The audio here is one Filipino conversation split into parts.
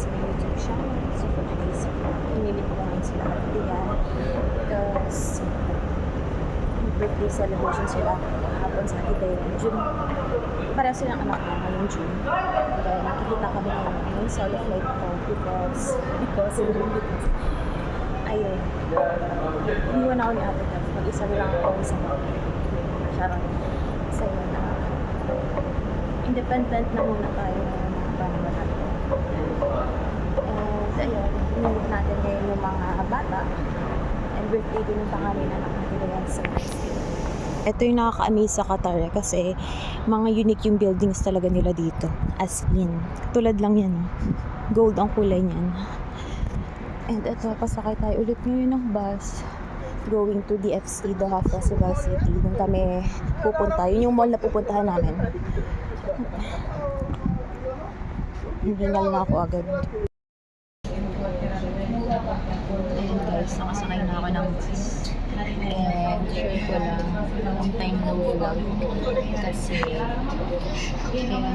sa may YouTube channel. So for today's pinilit ko ngayon sila Adrian because birthday celebration sila hapon sa Ate Dayan, June. Pareho silang anak na ngayong June. Kaya nakikita kami ngayon solo flight ko because ayun, iniwan ako ni Ate Kat. Mag-isa lang ako sa mga Sharon. Kasi yun, independent na muna tayo ng banda natin. And ayun, minute natin ngayon yung mga bata. And birthday din yung pangalan na nakakilala sa birthday. Ito yung nakaka-amaze sa Qatar kasi mga unique yung buildings talaga nila dito. As in, tulad lang yan. Gold ang kulay niyan. And ito, pasakay tayo ulit ngayon ng bus going to DFC, Doha Festival City. Doon kami pupunta. Yun yung mall na pupuntahan namin. Hingal na ako agad. Ayan guys, nakasakay na ako ng bus. And sure ko lang, long time na vlog. Kasi kaya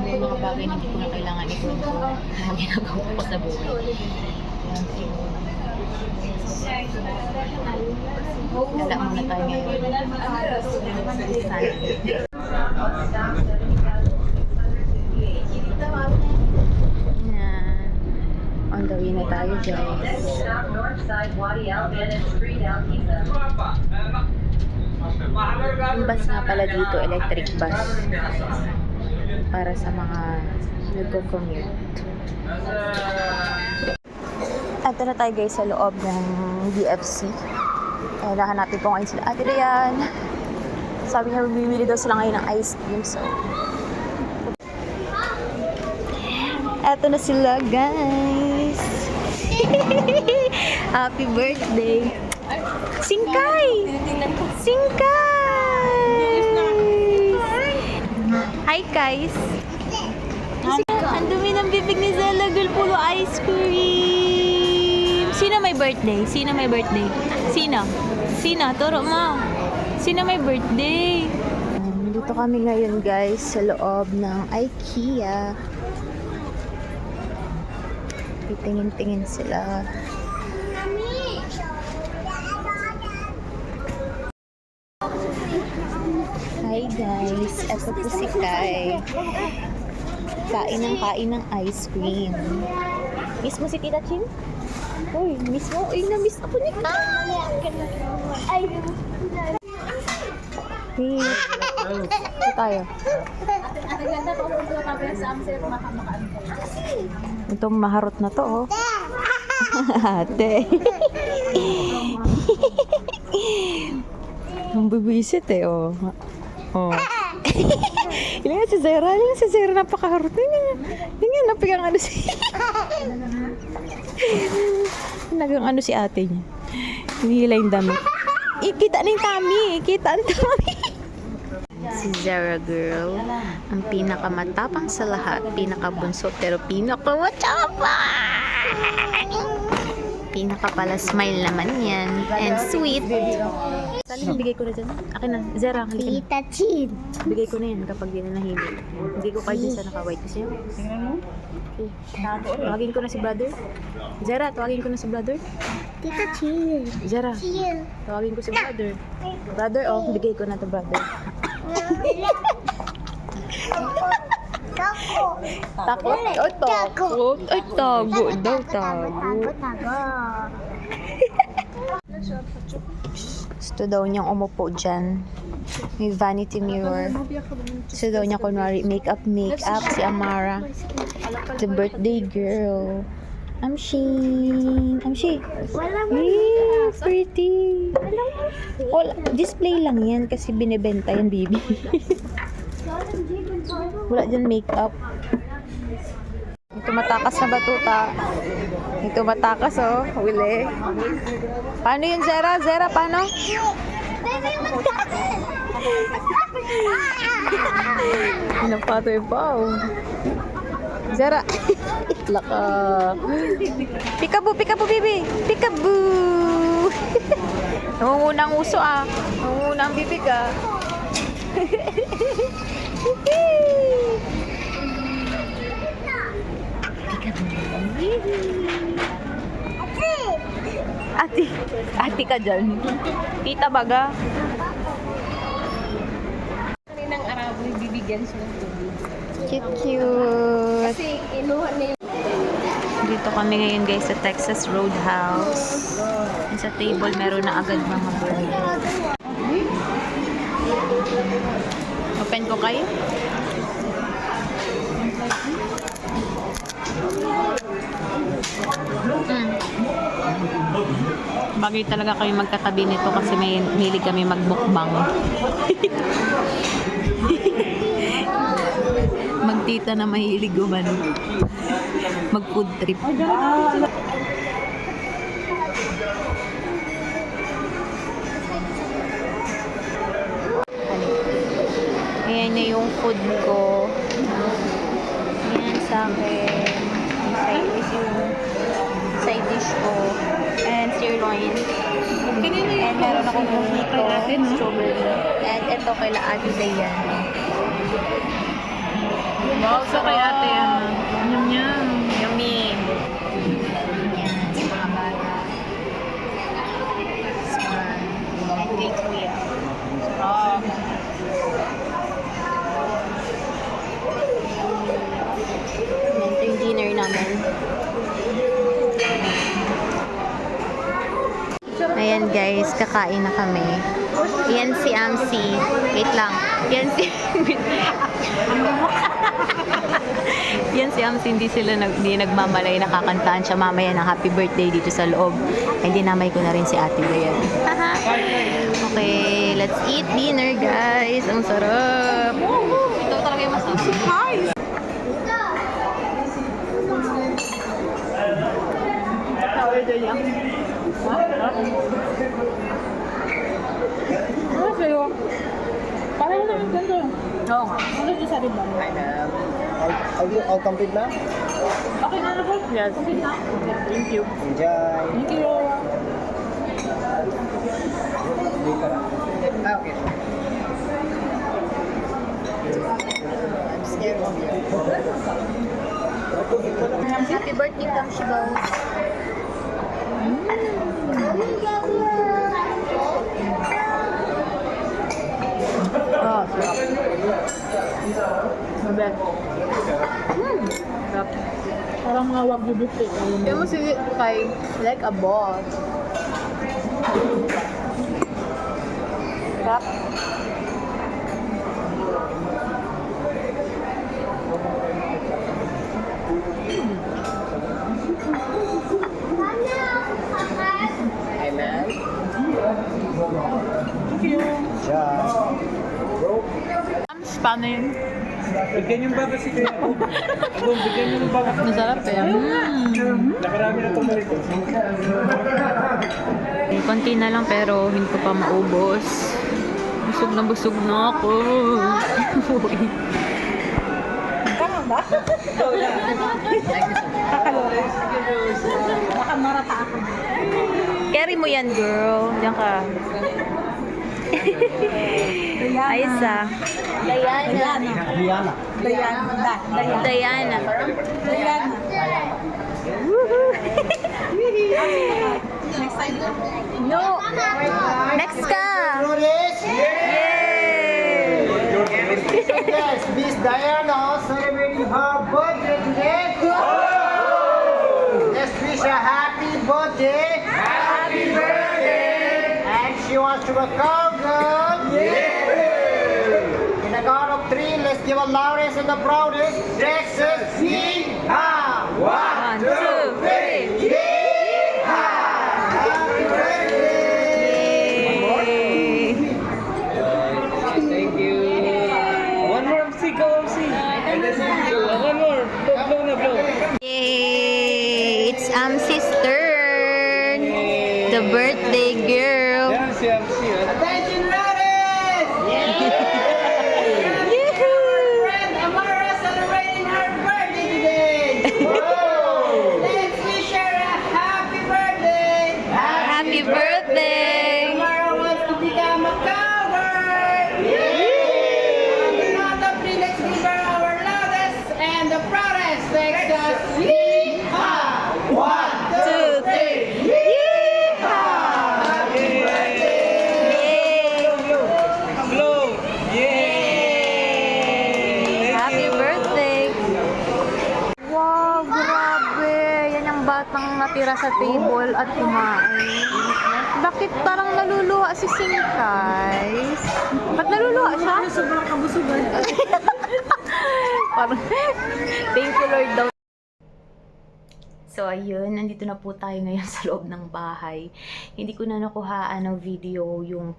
may mga bagay na hindi ko na kailangan ikwento na ginagawa ko sa buhay. Gala muna tayo ngayon. On the way na tayo, guys. Yung bus nga pala dito, electric bus. Para sa mga nagko-commute. At na tayo guys sa loob ng DFC. Nahanapin ko ngayon sila Ate Rian. Sabi niya bibili daw sila ngayon ng ice cream. So, eto na sila guys. Happy birthday. Singkay! Singkay! Hi guys. Ang dumi ng bibig ni Zella Girl, puro ice cream. Sino may birthday? Sino may birthday? Sino? Sino? Turo mo. Sino may birthday? Dito kami ngayon guys sa loob ng IKEA. Titingin-tingin sila. Hi guys, eto po si Kai. Kain ng ice cream. Miss mo si Tita Chin? Uy, miss mo? Uy, na-miss ako ni Kai! Ay! Hey! Ito tayo. Itong maharot na to, oh. Ate. Ang bibisit eh, oh. Oh. Ilan si Zara? Ilan si Zara? Napakaharot. Tingnan, napigang ano si... Nagang ano si ate niya. Hinihila yung damit. Kita na yung tummy. Kita na yung tummy. Si Zara girl, ang pinakamatapang sa lahat, pinakabunso pero pinakamatapang. Pinakapala smile naman yan. And sweet. Saan bigay ko na dyan? Akin na. Zara, halika na. Tita Chin. Bigay ko na yan kapag di na nahimik. Bigay ko kayo dyan sa naka-white kasi yun. Tingnan mo. Okay. Tawagin ko na si brother. Zara, tawagin ko na si brother. Tita Chin. Zara, Chin. tawagin ko si brother. Brother, oh, bigay ko na to brother. Tako. Takot? Oh, takot. Ay, tago daw, tago. Gusto daw niyang umupo dyan. May vanity mirror. Gusto daw niya kunwari makeup si Amara. The birthday girl. Amshi. Hey, pretty. Display lang yan kasi binibenta yan, baby. Wala dyan makeup. May tumatakas na batuta. May tumatakas, oh. Wili. Paano yun, Zara? Zara, paano? Pinapato yung pao. Zara. Laka. Peekaboo, baby. Peekaboo. Nangungunang uso, ah. Nangungunang bibig, ah. Peekaboo. Ate ka dyan. Tita baga. Kaninang araw, bibigyan siya ng tubig. Cute. Kasi inuha niya yung... Dito kami ngayon guys sa Texas Roadhouse. And sa table meron na agad mga burger. Open ko kayo. Bagay talaga kami magkatabi nito kasi may hilig kami magmukbang. Magtita na mahilig gumano. Mag food trip. Ayan na yung food ko. Ayan sa akin. Yung side is yung side dish ko. And sirloin. And meron akong mojito, strawberry. And ito kaila Ate Dayan. Wow, so kay ate yan. Yum. Yummy. Ayan, sa mga bata. Smile. And kay Kuya. Sarap. Ayan, ito yung dinner namin. Ayan guys, kakain na kami. Yan si Amsi. Wait lang. Yan si... Yan si Amsi, hindi nagmamalay, nakakantaan siya mamaya ng happy birthday dito sa loob. Ay, dinamay ko na rin si Ate Dayan. Okay, let's eat dinner guys. Ang sarap. Ito talaga yung masarap. Hi! Ano sa'yo? Parang naman ganito. Oo nga. Ano yung sa riba? I'll complete now. Okay na po? Yes. Okay na. Thank you. Enjoy. Thank you. Okay. Happy birthday, Kamshi Balls. Ah, sarap. Mabet. Sarap. Parang mga wagyu beef eh. Kaya mo si Kai like a boss. Sarap. Amen. Thank you. Enjoy. Paano yun? Bigyan yung baga si Kuya Bob. Bob, bigyan yung baga. Masarap eh. Nakarami na tumalito. Konti na lang pero hindi ko pa maubos. Busog na ako. Tama ba? Kakalores. Baka marata ako. Carry mo yan, girl. Diyan ka. Ayos ah. Diana. Diana. Diana. No. Next ka. Yay! Yes, Miss Diana celebrating her birthday today. Let's wish her happy birthday. Happy birthday. And she wants to go girl. In the count of 3, let's give a loudest and the proudest Texas Yeehaw! 1, 2, 3. Happy birthday! Yay! Thank you. One more, MC. Go, MC. One more. Blow na, blow. Yay! It's Amsi's turn. The birthday girl. Yan si MC. Attention, ladies! Friend Amara celebrating her birthday today. Let's wish her a happy birthday. Happy birthday! Amara wants to become a cowgirl. On the count of 3, let's give her our loudest and the proudest Texas Yeehaw! 1, 2, 3. Yeehaw! kang natira sa table at kumain. Bakit parang naluluha si Singkay? Ba't naluluha siya? Sobrang kabusugan. Parang, thank you Lord daw. So ayun, nandito na po tayo ngayon sa loob ng bahay. Hindi ko na nakuhaan ng video yung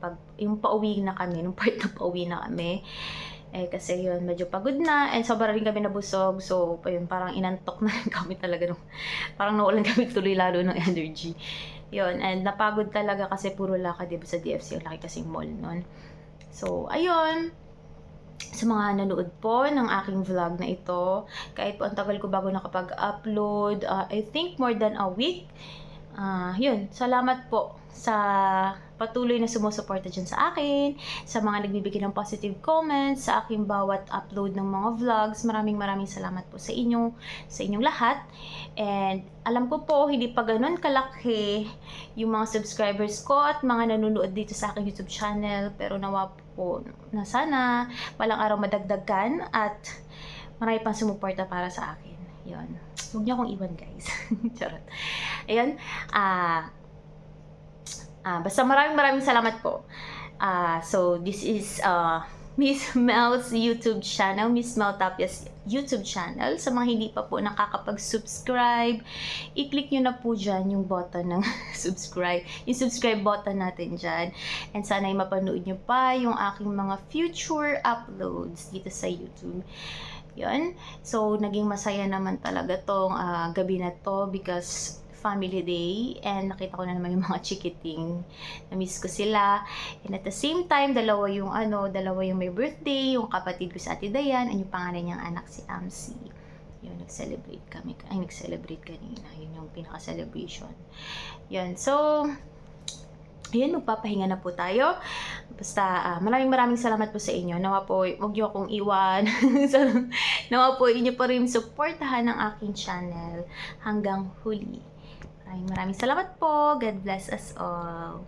pauwi na kami, nung part na pauwi na kami. Kasi yun, medyo pagod na and sobra rin kami nabusog. So, ayun, parang inantok na rin kami talaga. Parang nawalan kami tuloy lalo ng energy. Yun, and napagod talaga kasi puro lakad, diba, sa DFC. Ang laki kasing mall nun. So, ayun. Sa mga nanood po ng aking vlog na ito, kahit po ang tagal ko bago nakapag-upload, I think more than a week. Yun, salamat po sa patuloy na sumusuporta dyan sa akin, sa mga nagbibigay ng positive comments, sa aking bawat upload ng mga vlogs. Maraming salamat po sa inyong lahat. And alam ko po, hindi pa ganun kalaki yung mga subscribers ko at mga nanonood dito sa aking YouTube channel. Pero nawa po na sana palang araw madagdagan at marami pang sumuporta para sa akin. Yun. Huwag niyo akong iwan, guys. Charot. Ayun. Basta maraming salamat po. So, this is Miss Mel's YouTube channel, Miss Mel Tapia's YouTube channel. Sa mga hindi pa po nakakapag-subscribe, i-click nyo na po dyan yung button ng subscribe. Yung subscribe button natin dyan. And sana'y mapanood nyo pa yung aking mga future uploads dito sa YouTube. Yun. So, naging masaya naman talaga tong gabi na to because family day and nakita ko na naman yung mga chikiting. Na-miss ko sila. And at the same time, dalawa yung may birthday, yung kapatid ko sa Ate Dayan, and yung panganay niyang anak si Amsi. Yun, nag-celebrate kanina. Yun yung pinaka-celebration. Yun, so, ayan, magpapahinga na po tayo. Basta, maraming salamat po sa inyo. Nawa po, huwag niyo akong iwan. Nawa po, inyo pa rin supportahan ng aking channel hanggang huli. Maraming salamat po. God bless us all.